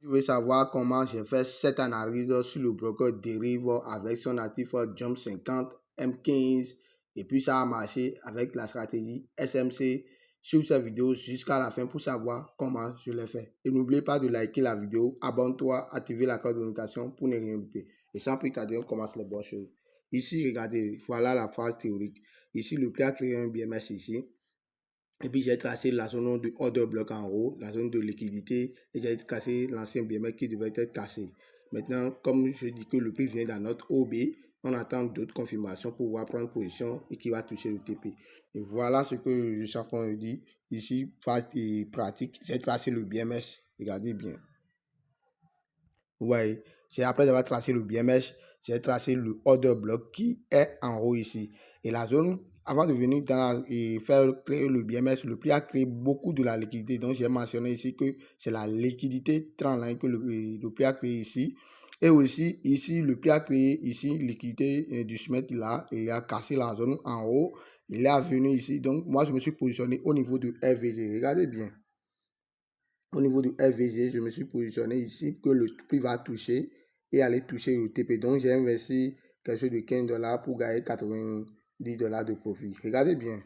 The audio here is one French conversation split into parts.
Tu veux savoir comment j'ai fait cette analyse sur le broker dérive avec son actif Jump 50, M15 et puis ça a marché avec la stratégie SMC. Sur cette vidéo jusqu'à la fin pour savoir comment je l'ai fait. Et n'oubliez pas de liker la vidéo, abonne-toi, activer la cloche de notification pour ne rien louper. Et sans plus tarder, on commence les bonnes choses. Ici, regardez, voilà la phase théorique. Ici, le prix a créé un BMS ici. Et puis j'ai tracé la zone de order block en haut, la zone de liquidité, et j'ai tracé l'ancien BMS qui devait être cassé. Maintenant, comme je dis que le prix vient dans notre OB, on attend d'autres confirmations pour pouvoir prendre position et qui va toucher le TP. Et voilà ce que je suis en train de dire. Ici, phase et pratique, j'ai tracé le BMS. Regardez bien. Vous voyez, c'est après avoir tracé le BMS, j'ai tracé le order block qui est en haut ici. Et la zone, avant de venir et faire créer le BMS, le prix a créé beaucoup de la liquidité. Donc, j'ai mentionné ici que c'est la liquidité trendline que le prix a créé ici. Et aussi, ici, le prix a créé ici liquidité du SMET là. Il a cassé la zone en haut. Il est venu ici. Donc, moi, je me suis positionné au niveau de FVG. Regardez bien. Au niveau du FVG, je me suis positionné ici que le prix va toucher et aller toucher le TP. Donc, j'ai investi quelque chose de 15 $ pour gagner 90 $ de profit. Regardez bien.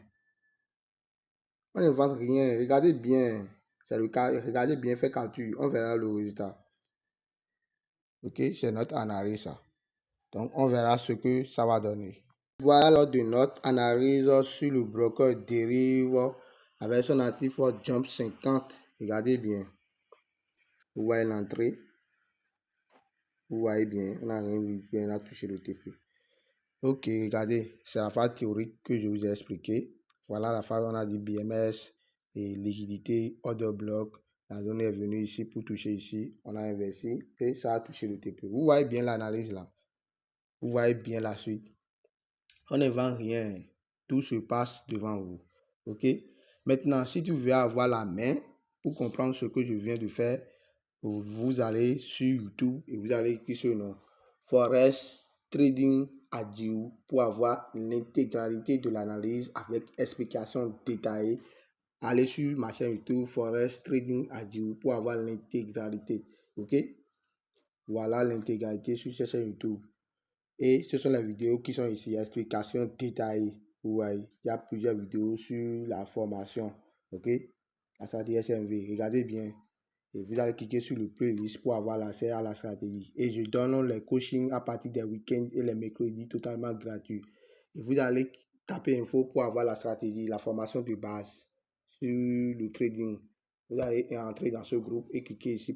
On ne vend rien. Regardez bien. C'est le cas. Regardez bien, fait calcul. On verra le résultat. Ok, c'est notre analyse. Ça. Donc, on verra ce que ça va donner. Voilà lors de notre analyse sur le broker dérive avec son actif Jump 50. Regardez bien. Vous voyez l'entrée. Vous voyez bien, on n'a rien vu, on a touché le TP. Ok, regardez, c'est la phase théorique que je vous ai expliqué. Voilà la phase où on a dit BMS et liquidité, order block. La zone est venue ici pour toucher ici. On a investi et ça a touché le TP. Vous voyez bien l'analyse là. Vous voyez bien la suite. On ne vend rien. Tout se passe devant vous. Ok. Maintenant, si tu veux avoir la main pour comprendre ce que je viens de faire, vous allez sur YouTube et vous allez écrire ce nom. Forex Trading Audio pour avoir l'intégralité de l'analyse avec explication détaillée. Allez sur ma chaîne YouTube Forex Trading Audio pour avoir l'intégralité. Ok. Voilà l'intégralité sur cette chaîne YouTube. Et ce sont les vidéos qui sont ici, explications détaillées. Vous voyez, il y a plusieurs vidéos sur la formation. Ok, la stratégie SMV. Regardez bien. Et vous allez cliquer sur le playlist pour avoir l'accès à la stratégie. Et je donne les coachings à partir des week-ends et les mercredis totalement gratuits. Et vous allez taper info pour avoir la stratégie, la formation de base sur le trading. Vous allez entrer dans ce groupe et cliquer ici